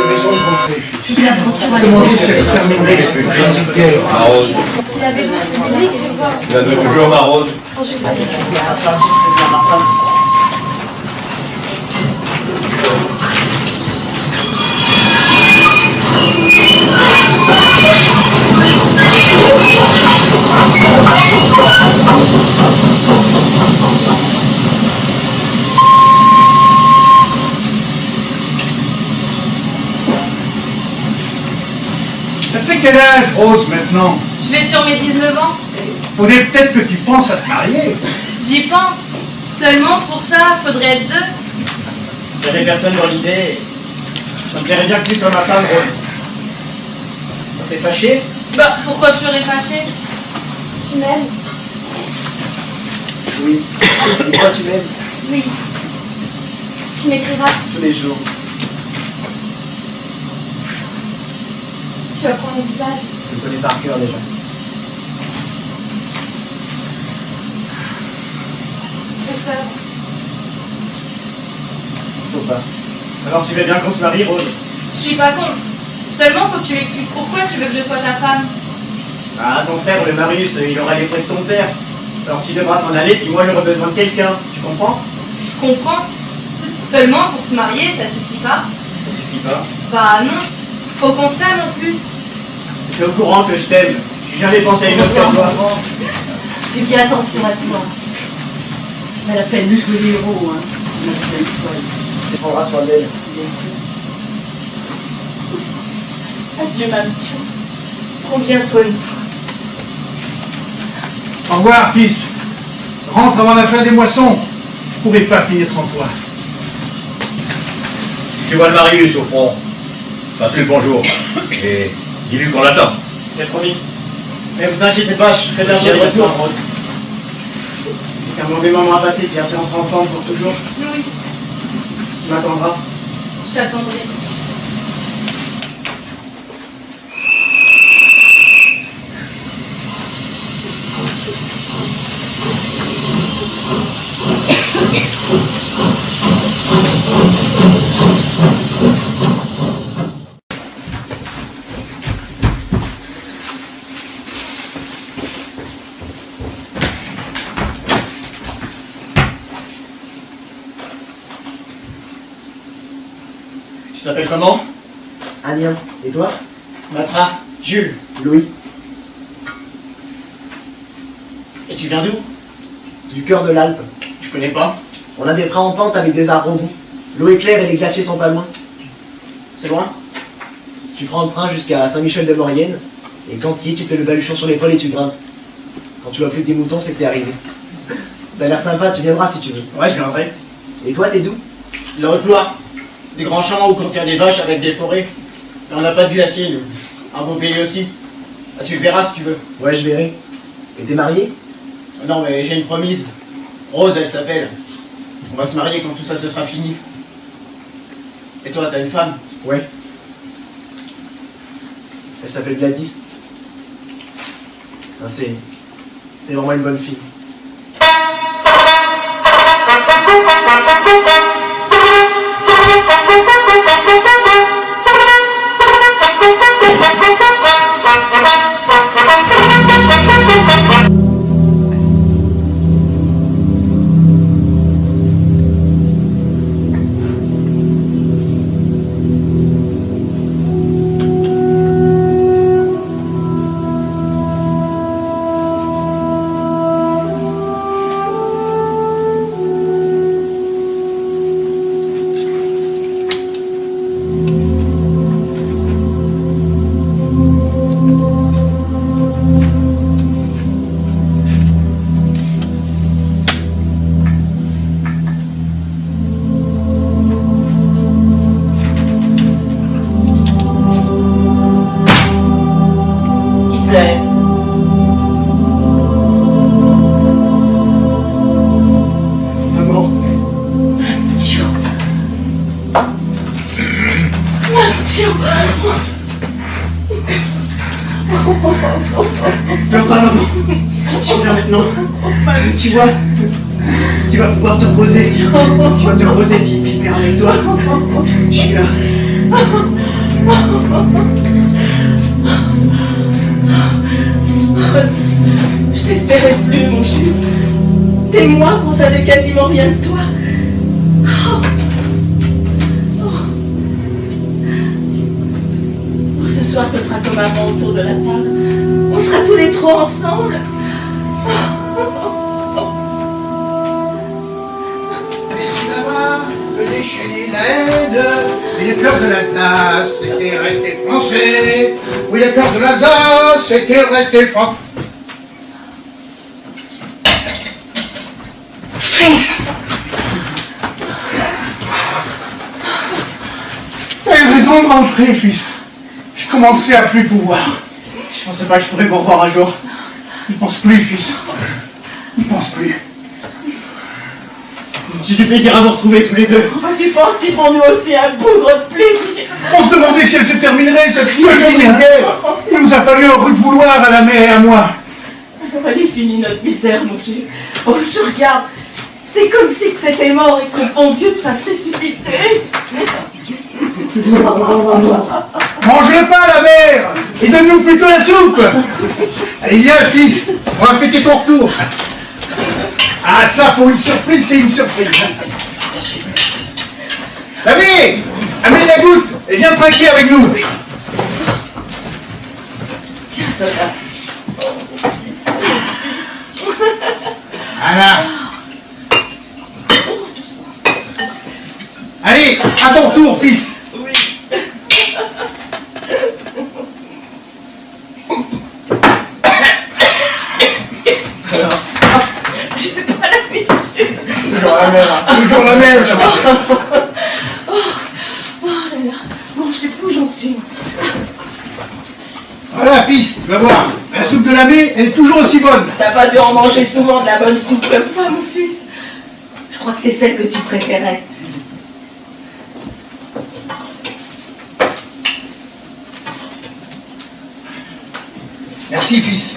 Raison de rentrer, fils. Fais attention à Demandez lui. si elle est terminée. Maraude. Il avait beaucoup de briques, je vois. Il a toujours maraude. Ça te fait quel âge, Rose, maintenant? Je vais sur mes 19 ans. Faudrait peut-être que tu penses à te marier. J'y pense. Seulement pour ça, faudrait être deux. Il n'y avait personne dans l'idée. Ça me plairait bien que tu sois ma femme, Rose. T'es fâché? Bah, pourquoi tu serais fâché? Tu m'aimes? Oui. Et toi, tu m'aimes Oui. Tu m'écriras? tous les jours. Tu apprends mon visage? Je le connais par cœur déjà. J'ai peur. Faut pas. Alors tu veux bien qu'on se marie, Rose? Je suis pas contre. Seulement, faut que tu m'expliques pourquoi tu veux que je sois ta femme. Ah, ton frère, le Marius, il aura les prêts de ton père. Alors tu devras t'en aller, puis moi j'aurai besoin de quelqu'un. Tu comprends? Je comprends. Seulement, pour se marier, ça suffit pas. Ça suffit pas. Bah non. Faut qu'on s'aime en plus. T'es au courant que je t'aime. J'ai jamais pensé à une autre que toi. Fais bien attention à toi. Elle appelle muscle des héros, hein. On a besoin de toi ici, C'est prendra soin d'elle. bien sûr. Adieu, ma petite. Prends bien soin de toi. Au revoir, fils. Rentre avant la fin des moissons. Je pourrais pas finir sans toi. Si tu vois le Marius au front, passe-lui le bonjour. Et dis-lui qu'on l'attend. C'est promis. Mais vous inquiétez pas, je ferai bien de retour, Rose. C'est qu'un mauvais moment à passer, puis après on sera ensemble pour toujours. Oui, Tu m'attendras. je t'attendrai. Tu t'appelles comment? Agnien. Et toi? Matra. Jules. Louis. Et tu viens d'où? Du cœur de l'Alpe. Je connais pas. On a des prés en pente avec des arbres au bout. L'eau est claire et les glaciers sont pas loin. C'est loin? Tu prends le train jusqu'à Saint-Michel-de-Maurienne. Et quand tu y es, tu te fais le baluchon sur l'épaule et tu grimpes. Quand tu vois plus que des moutons, c'est que t'es arrivé. T'as l'air sympa, tu viendras si tu veux. Ouais, je viendrai. Et toi, t'es d'où? La Haute-Loire. Des grands champs où contient des vaches avec des forêts. Et on n'a pas de glacier, nous. Un beau pays aussi. Ah, tu le verras si tu veux. Ouais, je verrai. Et t'es marié? Non, mais j'ai une promise. Rose, elle s'appelle. On va se marier quand tout ça se sera fini. Et toi, t'as une femme? Ouais. Elle s'appelle Gladys. Ah, c'est vraiment une bonne fille. Maman. Pleure pas, maman. Je suis là maintenant. Tu vois, Tu vas pouvoir te reposer. Tu vas te reposer, puis père avec toi. Je suis là. Je t'espérais plus, mon Jules. Des mois qu'on savait quasiment rien de toi. Ce soir, ce sera comme avant autour de la table. On sera tous les trois ensemble. Là-bas, le déchaîné la haine, et les cœurs de l'Alsace étaient restés français. Oui, les cœurs de l'Alsace étaient restés français. Fils! T'as eu raison de rentrer, fils. Je commençais à plus pouvoir. Je pensais pas que je pourrais vous revoir un jour. N'y pense plus, fils. N'y pense plus. J'ai du plaisir à vous retrouver tous les deux. Oh, tu penses si pour nous aussi un bougre de plaisir. On se demandait si elle se terminerait, cette folie de guerre. Il nous a fallu un bruit de vouloir à la mère et à moi. Elle est finie notre misère, mon Jules. Oh, je te regarde. C'est comme si t'étais mort et que le bon Dieu te fasse ressusciter. Mange-le pas, la mère, et donne-nous plutôt la soupe. Allez, viens, fils, on va fêter ton retour. Ah, ça, pour une surprise, c'est une surprise. L'ami, amène la goutte et viens trinquer avec nous. Tiens, Tola. Voilà. Allez, à ton retour, fils. Oui. J'ai pas l'habitude. Toujours la même. Toujours la même. Oh là là. Bon, je sais plus où j'en suis. Voilà, fils, tu vas voir. La soupe de l'ami, elle est toujours aussi bonne. T'as pas dû en manger souvent de la bonne soupe comme ça, mon fils. Je crois que c'est celle que tu préférais. Merci, fils.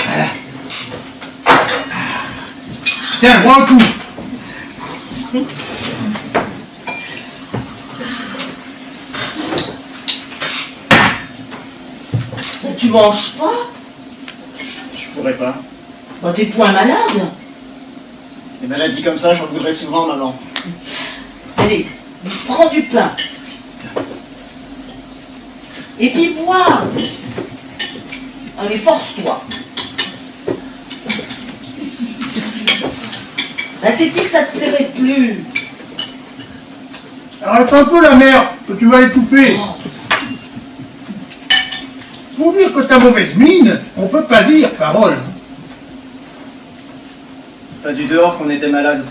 Voilà. Tiens, bois un coup. Mais tu manges pas? Je pourrais pas. Bah, t'es point malade. Des maladies comme ça, j'en voudrais souvent, maman. Allez, prends du pain. Et puis bois. Allez, force-toi. Bah, c'est dit que ça te plairait plus. Arrête un peu la mère, que tu vas étouffer. Pour dire que t'as mauvaise mine, on peut pas dire parole. C'est pas du dehors qu'on était malade.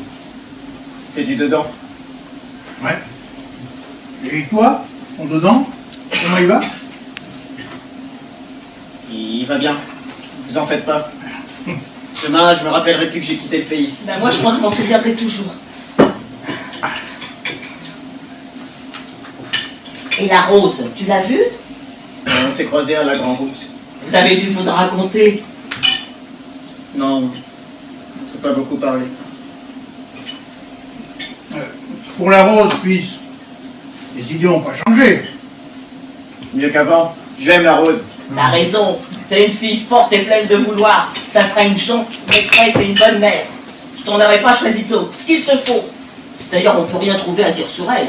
C'était du dedans. Ouais. Et toi, ton dedans, comment il va? Il va bien. Vous en faites pas. Demain, je me rappellerai plus que j'ai quitté le pays. Ben, moi, je crois que je m'en souviendrai toujours. Et la rose, tu l'as vue? On s'est croisés à la Grande Route. Vous avez dû vous en raconter. Non, on s'est pas beaucoup parlé. Pour la rose, fils, les idées n'ont pas changé. Mieux qu'avant. Je l'aime, la rose. T'as raison, c'est une fille forte et pleine de vouloir. Ça sera une chante maîtresse et une bonne mère. Je t'en aurais pas choisi d'autres, ce qu'il te faut. D'ailleurs, on peut rien trouver à dire sur elle.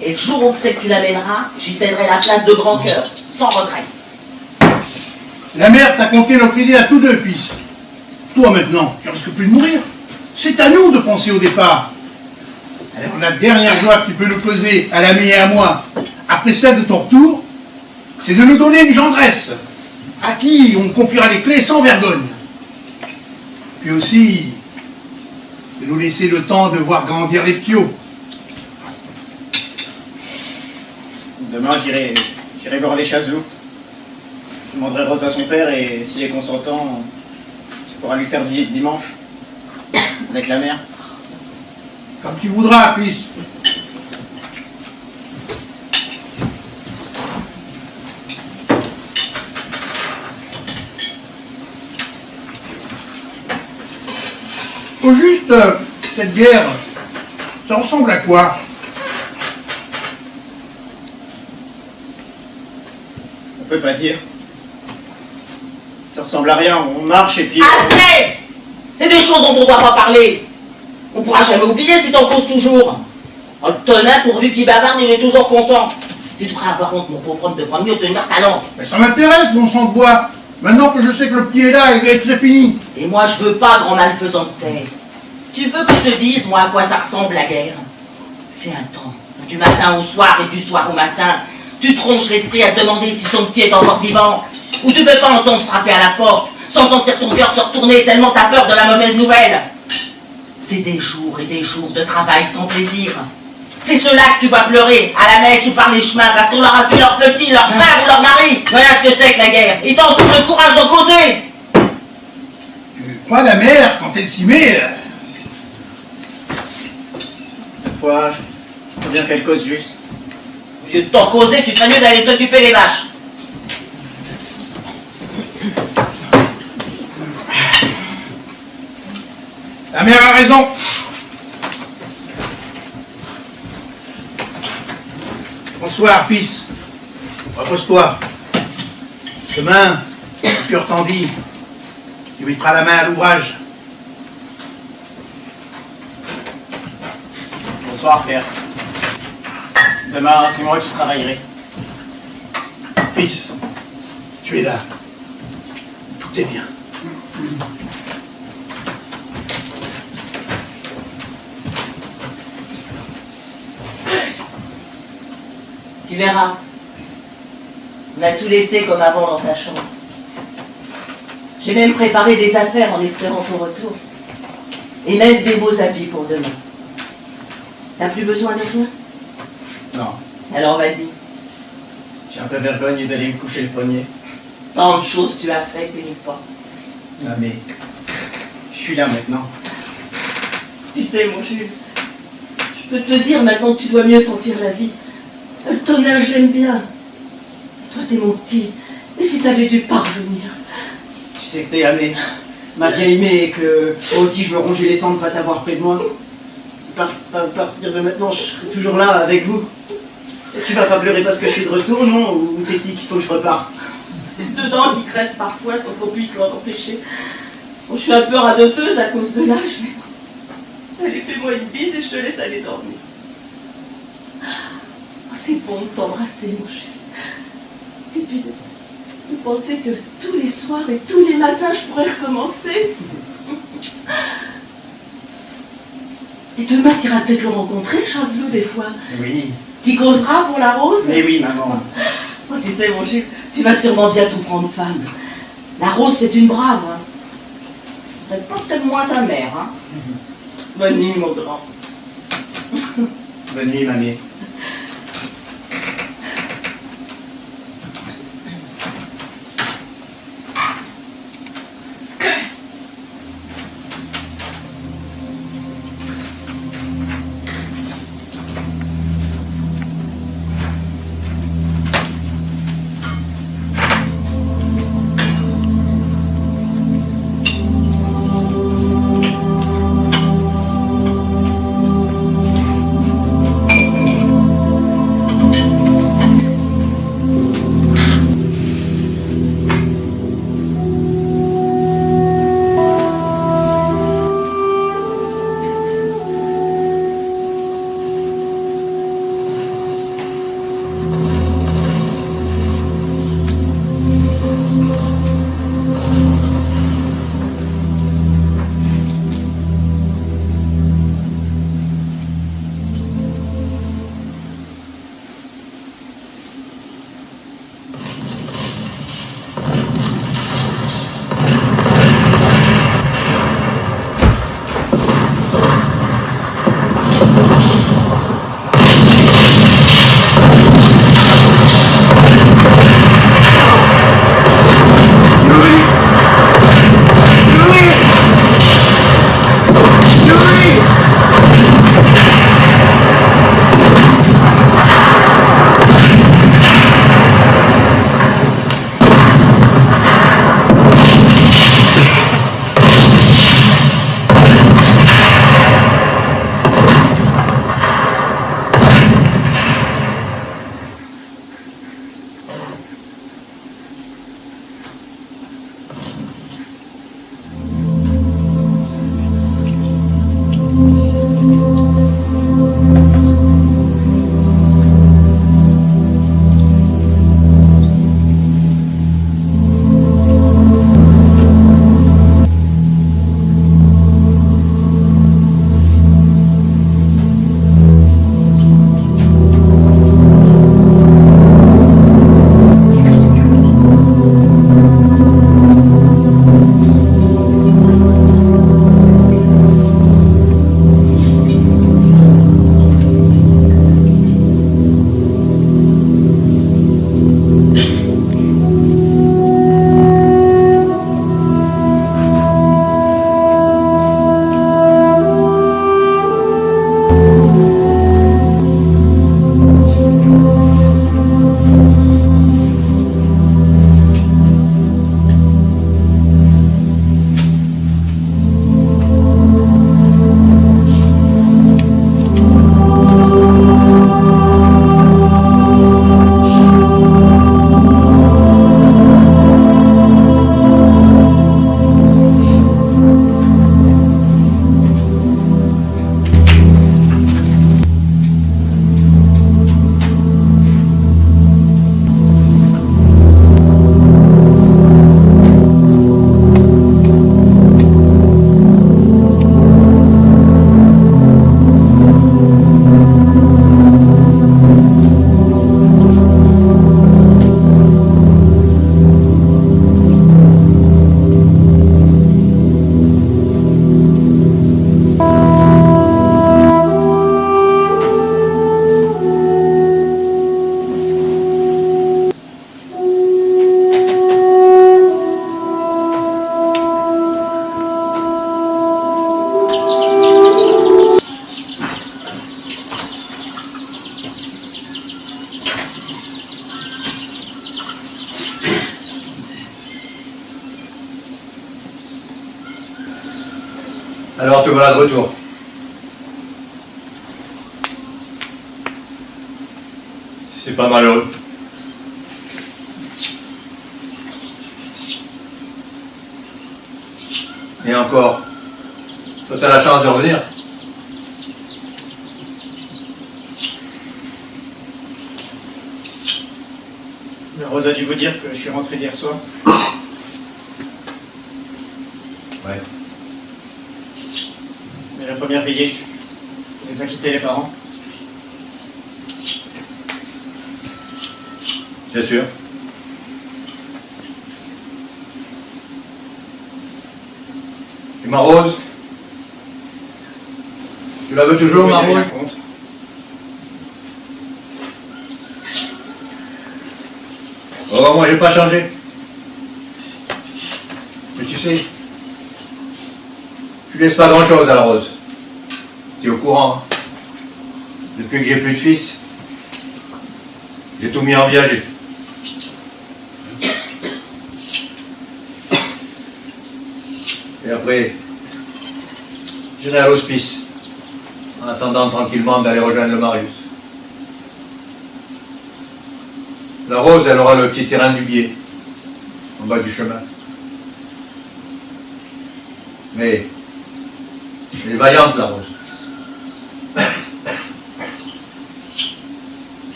Et le jour où c'est que tu l'amèneras, j'y céderai la place de grand cœur, sans regret. La mère t'a confié notre idée à tous deux, fils. Toi maintenant, tu risques plus de mourir. C'est à nous de penser au départ. Alors la dernière joie que tu peux nous causer, à l'ami et à moi, après celle de ton retour, c'est de nous donner une gendresse, à qui on confiera les clés sans vergogne. Puis aussi, de nous laisser le temps de voir grandir les piots. Demain, j'irai voir les Chazot. Je demanderai Rose à son père et s'il est consentant, tu pourras lui faire visite dimanche. Avec la mère. Comme tu voudras, fils. Au juste, cette guerre, ça ressemble à quoi? On peut pas dire. Ça ressemble à rien, on marche et puis... Assez! C'est des choses dont on ne doit pas parler. On pourra jamais oublier si t'en causes toujours. Oh, le tonnerre, pourvu qu'il bavarde, il est toujours content. Tu devrais avoir honte, mon pauvre homme, de pas mieux tenir ta langue. Mais ça m'intéresse, mon sang de bois. Maintenant que je sais que le petit est là et que c'est fini. Et moi, je veux pas grand malfaisant de terre. Tu veux que je te dise, moi, à quoi ça ressemble la guerre? C'est un temps où du matin au soir et du soir au matin, tu tronches l'esprit à te demander si ton petit est encore vivant, ou tu peux pas entendre frapper à la porte, sans sentir ton cœur se retourner tellement t'as peur de la mauvaise nouvelle. C'est des jours et des jours de travail sans plaisir. C'est ceux-là que tu vas pleurer, à la messe ou par les chemins, parce qu'on leur a tué leur petit, leur frère ou leur mari. Voilà ce que c'est que la guerre. Et t'en trouves le courage d'en causer. Tu crois la mère quand elle s'y met? Cette fois, je crois bien qu'elle cause juste. Au lieu de t'en causer, tu ferais mieux d'aller t'occuper les vaches. La mère a raison. Bonsoir, fils. Repose-toi. Demain, le cœur t'en dit, tu mettras la main à l'ouvrage. Bonsoir, père. Demain, c'est moi qui travaillerai. Fils, tu es là. Tout est bien. Tu verras. On a tout laissé comme avant dans ta chambre. J'ai même préparé des affaires en espérant ton retour. Et même des beaux habits pour demain. T'as plus besoin de rien? Non, Alors vas-y. j'ai un peu vergogne d'aller me coucher le poignet. Tant de choses tu as faites et une fois. Ah, mais je suis là maintenant. Tu sais, mon Jules, je peux te dire maintenant que tu dois mieux sentir la vie. Le tonnerre, je l'aime bien. Toi, t'es mon petit. Et si t'avais dû parvenir? Tu sais que t'es aimé, ma vieille aimée, et que moi aussi je me rongeais les sangs de pas t'avoir près de moi. À partir de maintenant, je serai toujours là avec vous. Et tu vas pas pleurer parce que je suis de retour, non? Ou c'est-il qu'il faut que je reparte? C'est dedans qui crève parfois sans qu'on puisse l'en empêcher. Bon, je suis un peu radoteuse à cause de l'âge, mais... Allez, fais-moi une bise et je te laisse aller dormir. Oh, c'est bon de t'embrasser, mon chéri. Et puis de penser que tous les soirs et tous les matins, je pourrais recommencer. Et demain, tu iras peut-être le rencontrer, Chazelot, des fois. Oui, Tu causeras pour la rose? mais oui, maman. Oh, tu sais, mon Jules, tu vas sûrement bientôt prendre femme. La rose, c'est une brave, hein. C'est pas peut-être moins ta mère, hein. Bonne nuit, mon grand. Bonne nuit, mamie. Alors te voilà de retour. C'est pas malheureux. Et encore, toi t'as la chance de revenir. Mais Rose a dû vous dire que je suis rentré d'hier soir. Ouais. C'est la première veillée, je n'ai pas quitté les parents. C'est sûr. Et ma Rose? Tu la veux toujours, ma Rose? Oh, moi j'ai pas changé. Mais tu sais, tu laisses pas grand chose à la Rose. Tu es au courant, hein? Depuis que j'ai plus de fils, j'ai tout mis en viager. Et après, j'irai à l'hospice, en attendant tranquillement d'aller rejoindre le Marius. La Rose, elle aura le petit terrain du biais, en bas du chemin. Mais, elle est vaillante, la Rose.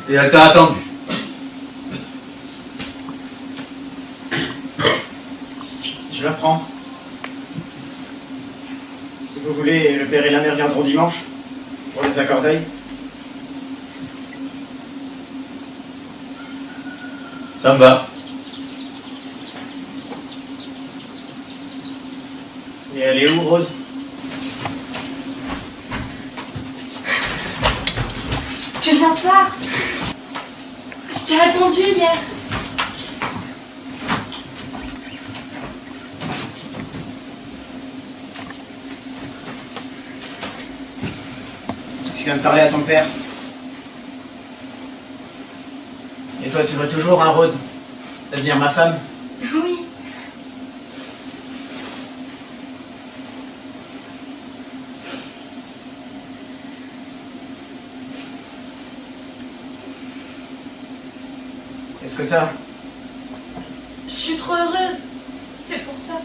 Et elle t'a attendu. Je la prends. Si vous voulez, le père et la mère viendront dimanche pour les accordailles. Ça me va. Et elle est où, Rose? Tu viens tard. Je t'ai attendu hier. Je viens de parler à ton père. Et toi, tu veux toujours, hein, Rose, devenir ma femme? Oui. Qu'est-ce que t'as? Je suis trop heureuse. C'est pour ça.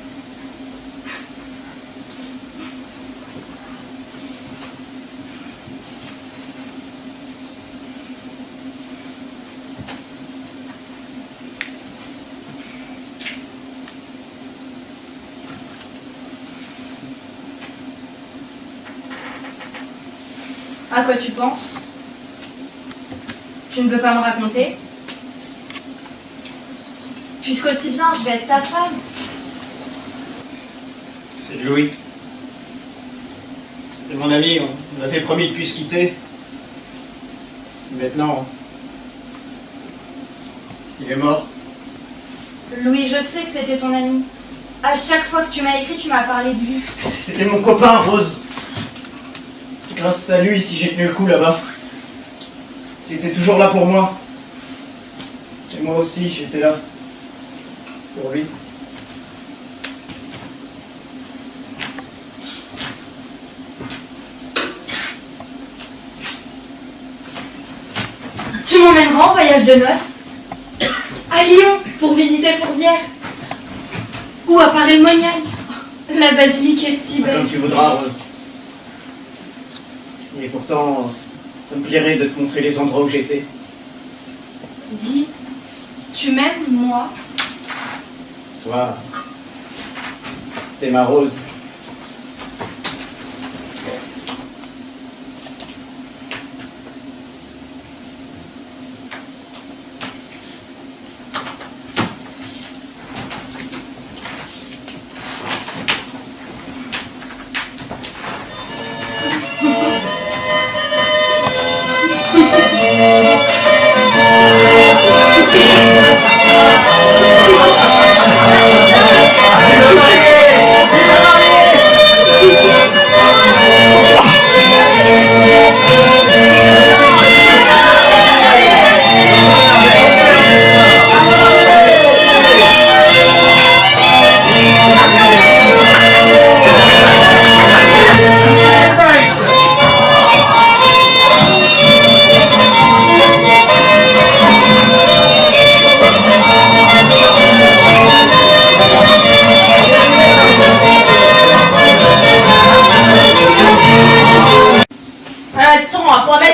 À quoi tu penses? Tu ne veux pas me raconter? Puisqu'aussi bien, je vais être ta femme. C'est Louis. C'était mon ami, on avait promis de plus se quitter. Maintenant, il est mort. Louis, je sais que c'était ton ami. À chaque fois que tu m'as écrit, tu m'as parlé de lui. C'était mon copain, Rose. C'est grâce à lui si j'ai tenu le coup là-bas. Il était toujours là pour moi. Et moi aussi, j'étais là. Pour lui. Tu m'emmèneras en voyage de noces à Lyon pour visiter Fourvière ou à Paray-le-Monial. La basilique est si belle. Comme tu voudras, Rose. Et pourtant, ça me plairait de te montrer les endroits où j'étais. Dis, tu m'aimes, moi? Toi, t'es ma Rose. Vive le marié!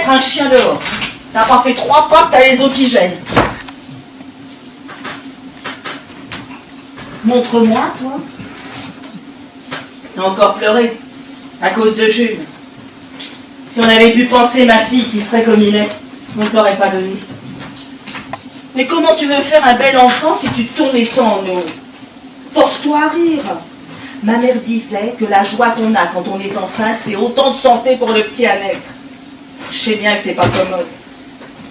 mettre un chien dehors. T'as pas fait 3 pas que t'as les os qui gênent. Montre-moi, toi. T'as encore pleuré. À cause de Jules. Si on avait pu penser, ma fille, qui serait comme il est, on ne l'aurait pas donné. Mais comment tu veux faire un bel enfant si tu tournes les sangs en eau? Force-toi à rire. Ma mère disait que la joie qu'on a quand on est enceinte, c'est autant de santé pour le petit à naître. Je sais bien que c'est pas commode.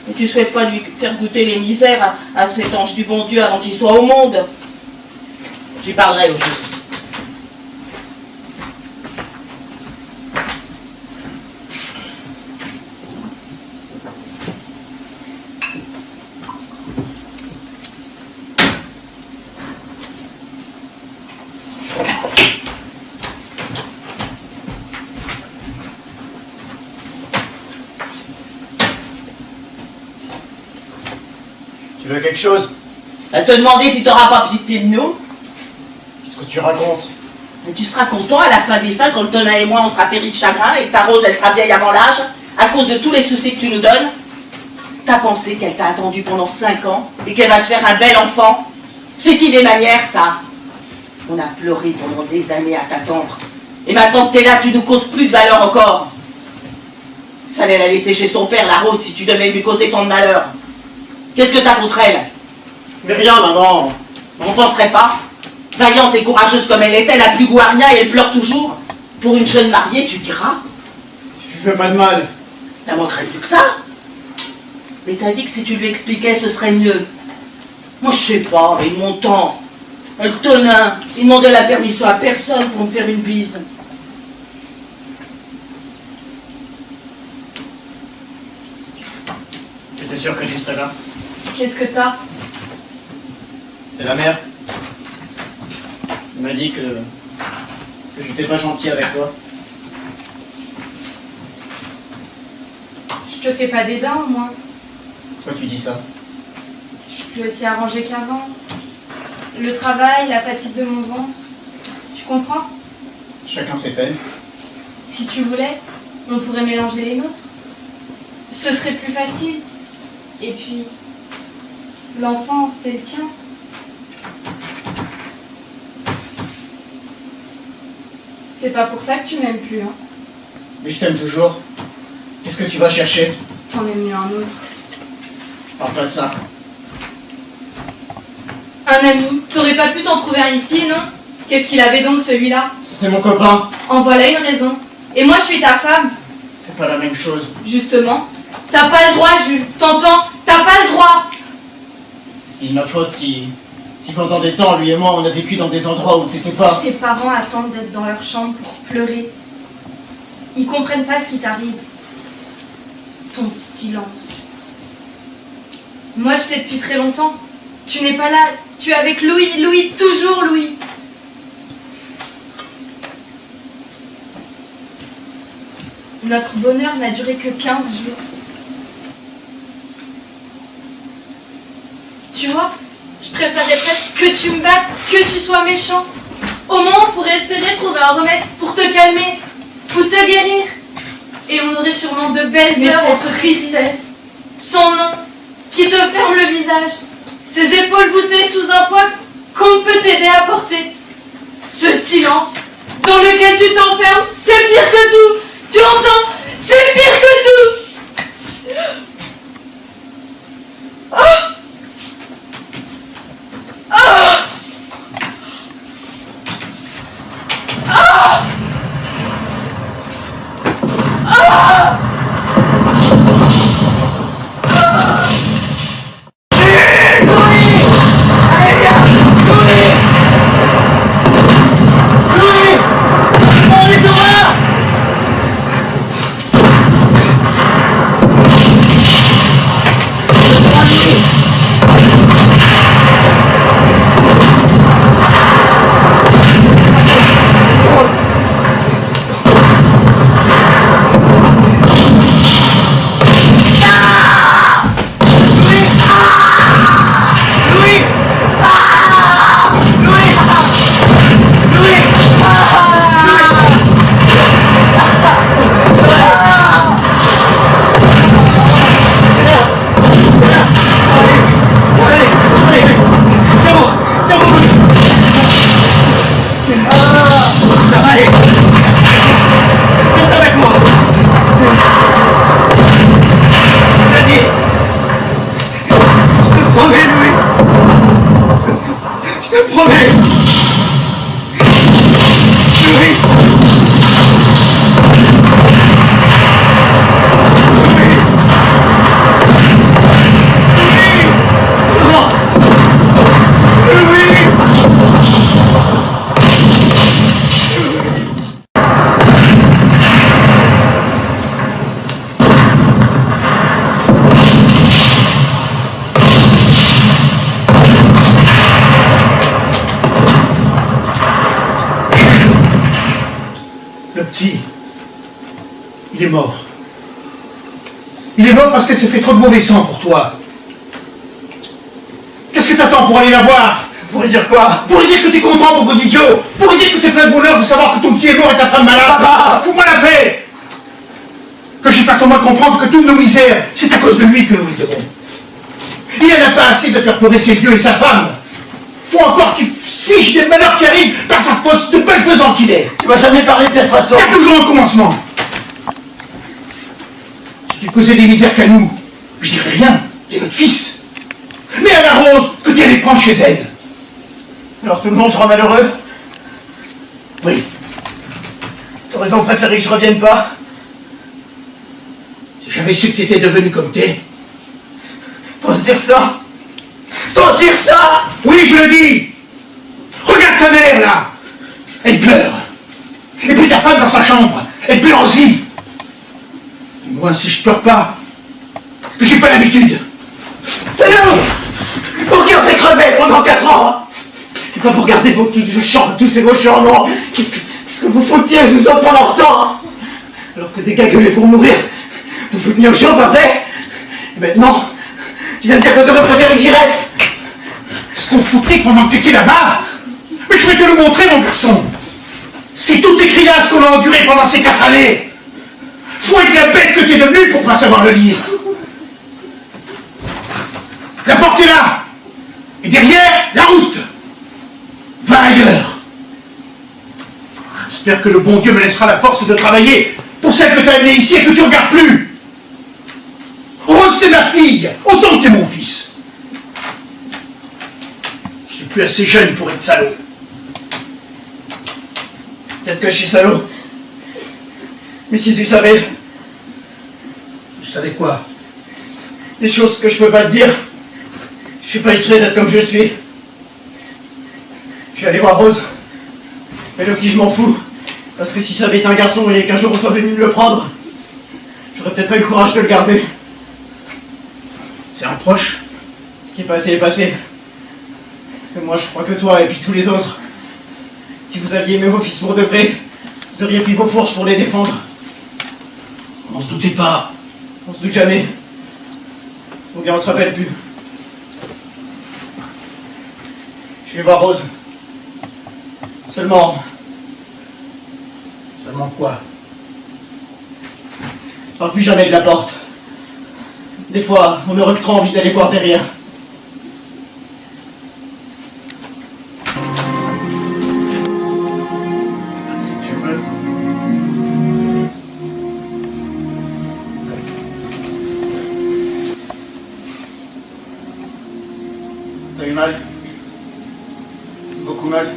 Mais tu souhaites pas lui faire goûter les misères à cet ange du bon Dieu avant qu'il soit au monde? J'y parlerai aujourd'hui. Tu veux quelque chose? Elle te demander si t'auras pas pitié de nous. Qu'est-ce que tu racontes? Mais tu seras content à la fin des fins quand le Tonin et moi on sera péris de chagrin et que ta Rose elle sera vieille avant l'âge à cause de tous les soucis que tu nous donnes. T'as pensé qu'elle t'a attendu pendant 5 ans et qu'elle va te faire un bel enfant? C'est-il des manières, ça? On a pleuré pendant des années à t'attendre. Et maintenant que t'es là, tu nous causes plus de valeur encore. Fallait la laisser chez son père, la Rose, si tu devais lui causer tant de malheur. Qu'est-ce que t'as contre elle? Mais rien, maman. On penserait pas. Vaillante et courageuse comme elle était, elle a plus goût à rien et elle pleure toujours. Pour une jeune mariée, tu diras. Tu fais pas de mal. Elle manquerait plus que ça. Mais t'as dit que si tu lui expliquais, ce serait mieux. Moi, je sais pas, avec mon temps. Le Tonin, il demandait la permission à personne pour me faire une bise. J'étais sûr que tu serais là. Qu'est-ce que t'as? C'est la mère. Elle m'a dit que j'étais pas gentil avec toi. Je te fais pas des dents, moi. Pourquoi tu dis ça? Je suis plus aussi arrangée qu'avant. Le travail, la fatigue de mon ventre. Tu comprends? Chacun ses peines. Si tu voulais, on pourrait mélanger les nôtres. Ce serait plus facile. Et puis, l'enfant, c'est le tien. C'est pas pour ça que tu m'aimes plus, hein. Mais je t'aime toujours. Qu'est-ce que tu vas chercher? T'en aimes mieux un autre. Parle pas de ça. Un ami, t'aurais pas pu t'en trouver un ici, non? Qu'est-ce qu'il avait donc, celui-là? C'était mon copain. En voilà une raison. Et moi, je suis ta femme. C'est pas la même chose. Justement. T'as pas le droit, Jules. T'entends? T'as pas le droit. C'est de ma faute si pendant des temps, lui et moi, on a vécu dans des endroits où t'étais pas. Tes parents attendent d'être dans leur chambre pour pleurer. Ils comprennent pas ce qui t'arrive. Ton silence. Moi, je sais depuis très longtemps. Tu n'es pas là. Tu es avec Louis. Louis, toujours Louis. Notre bonheur n'a duré que 15 jours. Tu vois, je préférerais presque que tu me battes, que tu sois méchant. Au moins, on pourrait espérer trouver un remède pour te calmer, pour te guérir. Et on aurait sûrement de belles heures entre tristesse, son nom, qui te ferme le visage, ses épaules voûtées sous un poids qu'on ne peut t'aider à porter. Ce silence dans lequel tu t'enfermes, c'est pire que tout. Tu entends? C'est pire que tout. Ah! Ah! Ah! Ah! Le petit, il est mort. Il est mort parce qu'elle s'est fait trop de mauvais sang pour toi. Qu'est-ce que t'attends pour aller la voir? Pour lui dire quoi? Pour lui dire que t'es content, mon petit idiot. Pour lui dire que t'es plein de bonheur de savoir que ton petit est mort et ta femme malade. Papa! Fous-moi la paix. Que je fasse au moins comprendre que toutes nos misères, c'est à cause de lui que nous les devons. Il en a pas assez de faire pleurer ses vieux et sa femme. Faut encore qu'il fiche des malheurs qui arrivent par sa fausse de malfaisant qu'il est. Tu m'as jamais parlé de cette façon. Il y a toujours un commencement. Si tu causais des misères qu'à nous, je dirais rien, c'est notre fils. Mais à la Rose, que tu allais prendre chez elle. Alors tout le monde sera malheureux? Oui, T'aurais donc préféré que je revienne pas? si j'avais su que tu étais devenu comme t'es. T'oses dire ça? T'oses dire ça? Oui, je le dis. Regarde ta mère, là. Elle pleure. Et puis ta femme dans sa chambre. Elle pleure aussi. Et moi, si je pleure pas, parce que j'ai pas l'habitude. Mais non! Mon cœur s'est crevé pendant 4 ans! C'est pas pour garder tous ces beaux chants, qu'est-ce que vous foutiez sous autres pendant ce temps? Alors que des gars gueulaient pour mourir, vous vous tenez aux jambes après? Et maintenant, tu viens me dire que t'aurais préféré que j'y reste? Ce qu'on foutait pendant que t'étais là-bas. Mais je vais te le montrer, mon garçon. C'est toutes les criasses qu'on a endurées pendant ces 4 années. Faut être la bête que t'es devenue pour pas savoir le lire. La porte est là. Et derrière, la route. Va ailleurs. J'espère que le bon Dieu me laissera la force de travailler pour celle que tu as amenée ici et que tu regardes plus. Rose, c'est ma fille, autant que t'es mon fils. Je suis plus assez jeune pour être salaud. Peut-être que je suis salaud. Mais si tu savais Tu savais quoi? des choses que je peux pas te dire, je suis pas exprès d'être comme je suis. Je vais aller voir Rose. Mais le petit, je m'en fous. Parce que si ça avait été un garçon et qu'un jour on soit venu me le prendre, j'aurais peut-être pas eu le courage de le garder. C'est un proche? Ce qui est passé est passé. Et moi, je crois que toi et puis tous les autres, si vous aviez aimé vos fils pour de vrai, vous auriez pris vos fourches pour les défendre. On se doutait pas. On se doute jamais. Ou bien on se rappelle plus. Je vais voir Rose. Seulement, Seulement quoi? je parle plus jamais de la porte. Des fois, on aurait trop envie d'aller voir derrière. Tu veux? T'as eu mal? Beaucoup mal?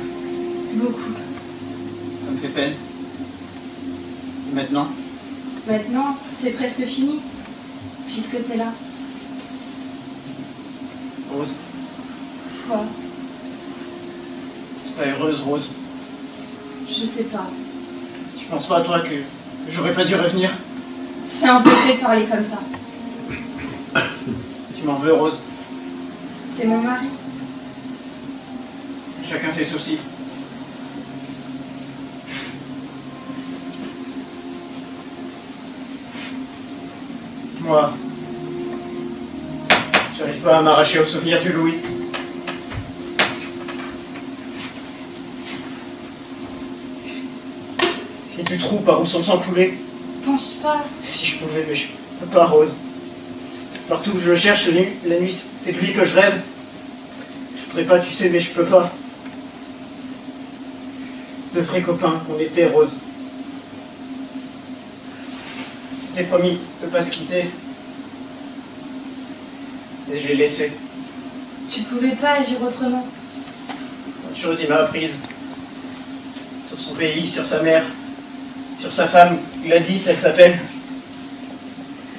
Beaucoup. Ça me fait peine. Et maintenant? Maintenant, c'est presque fini. Puisque t'es là. Rose, Quoi? t'es pas heureuse, Rose? Je sais pas. Tu penses pas, toi, que j'aurais pas dû revenir? C'est un péché de parler comme ça. Tu m'en veux, Rose? T'es mon mari. Chacun ses soucis. Moi, j'arrive pas à m'arracher au souvenir du Louis. Et du trou par où son sang coulait. Pense pas. Si je pouvais, mais je peux pas, Rose. Partout où je le cherche, la nuit, c'est de lui que je rêve. Je voudrais pas, tu sais, mais je peux pas. De vrais copains qu'on était, Rose. On s'était promis de pas se quitter. Et je l'ai laissé. Tu pouvais pas agir autrement. de choses il m'a apprises. Sur son pays, sur sa mère, sur sa femme, Gladys, elle s'appelle.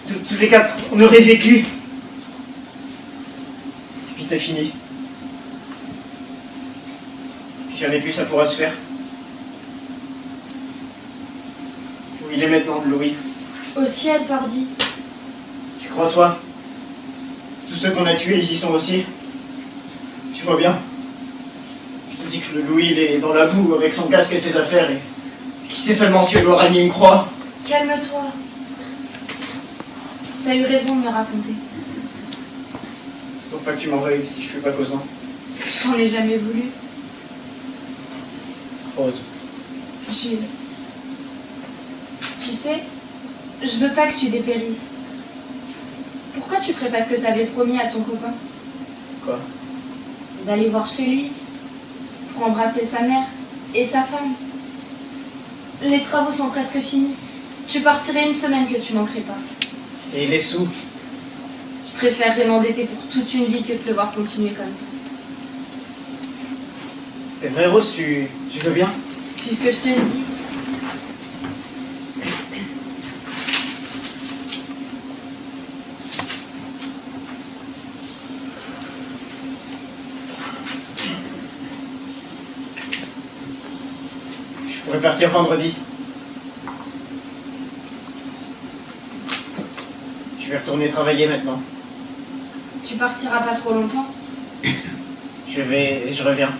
Tous les quatre, on aurait vécu. Et puis c'est fini. J'ai jamais pu, ça pourra se faire. Où il est maintenant, Louis? Au ciel, pardi. Tu crois, toi? Tous ceux qu'on a tués, ils y sont aussi. Tu vois bien. Je te dis que le Louis, il est dans la boue avec son casque et ses affaires. Et qui sait seulement si on lui aura mis une croix? Calme-toi. T'as eu raison de me raconter. C'est pour pas que tu m'en veuilles si je suis pas causant. Je t'en ai jamais voulu. Rose. Jules. Tu sais, je veux pas que tu dépérisses. Pourquoi tu ferais pas ce que t'avais promis à ton copain? Quoi? D'aller voir chez lui, pour embrasser sa mère et sa femme. Les travaux sont presque finis. Tu partirais une semaine que tu manquerais pas. Et les sous? Je préférerais m'endetter pour toute une vie que de te voir continuer comme ça. C'est vrai, Rose, tu veux bien? Puisque je te le dis. Je pourrais partir vendredi. Je vais retourner travailler maintenant. Tu partiras pas trop longtemps. Je vais et je reviens.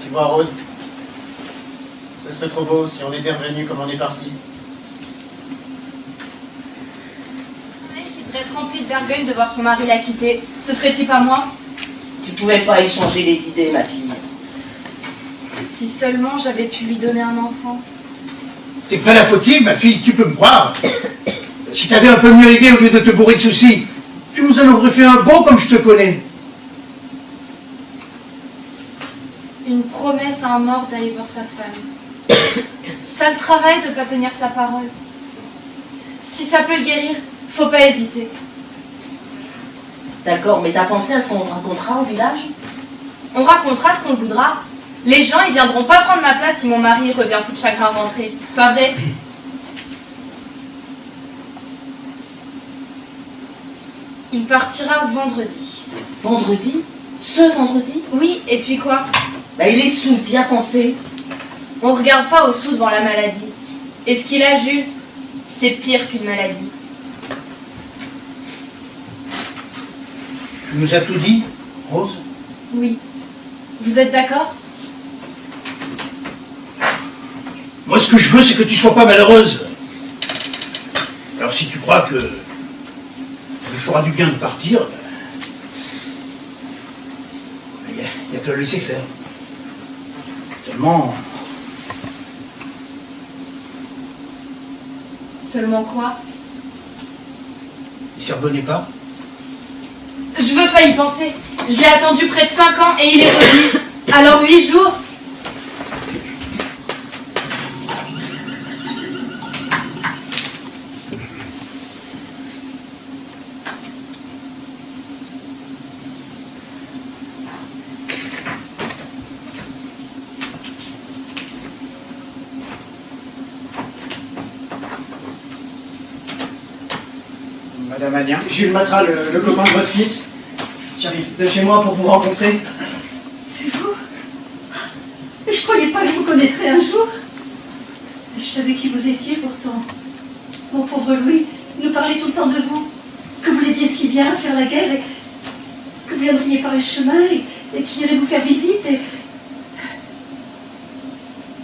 Tu vois, Rose, ce serait trop beau si on était revenu comme on est parti. Qui devrait être remplie de vergogne de voir son mari la quitter. Ce serait-il pas moi? Tu pouvais pas échanger les idées, ma fille. Si seulement j'avais pu lui donner un enfant. T'es pas la fautille, ma fille, tu peux me croire. Si t'avais un peu mieux aidé au lieu de te bourrer de soucis, tu nous en aurais fait un bon comme je te connais. Une promesse à un mort d'aller voir sa femme. Sale travail de pas tenir sa parole. Si ça peut le guérir, faut pas hésiter. D'accord, mais t'as pensé à ce qu'on racontera au village? On racontera ce qu'on voudra. Les gens, ils viendront pas prendre ma place si mon mari revient fou de chagrin rentré. Pas vrai? Il partira vendredi. Vendredi? Ce vendredi? Oui, et puis quoi? Bah il est sous, t'y as pensé? On regarde pas au sous devant la maladie. Et ce qu'il a, Jules, c'est pire qu'une maladie. Tu nous as tout dit, Rose? Oui. Vous êtes d'accord? Moi, ce que je veux, c'est que tu sois pas malheureuse. Alors, si tu crois que il fera du bien de partir, il y a que le laisser faire. Seulement, Seulement quoi? il s'y revenait pas. Je veux pas y penser. Je l'ai attendu près de 5 ans et il est revenu. Alors 8 jours. Madame Agnin, Jules Matra, le copain de votre fils. J'arrive de chez moi pour vous rencontrer. C'est vous? Mais je croyais pas que je vous connaîtrais un jour. Je savais qui vous étiez pourtant. Mon pauvre Louis nous parlait tout le temps de vous. Que vous l'aidiez si bien à faire la guerre et que vous viendriez par les chemins et qu'il irait vous faire visite et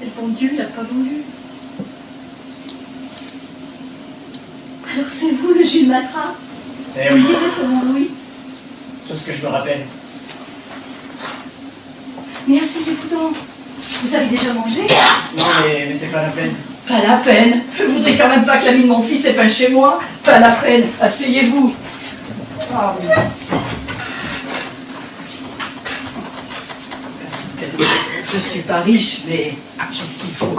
le bon Dieu l'a pas voulu. Alors c'est vous le Jules Matra? Eh Vous oui, me direz pour mon Louis. tout ce que je me rappelle. Mais asseyez-vous donc. Vous avez déjà mangé? Non, mais c'est pas la peine. Pas la peine. Je voudrais quand même pas que l'ami de mon fils ait faim chez moi. Pas la peine. Asseyez-vous. Ah oui. Je suis pas riche, mais j'ai ce qu'il faut.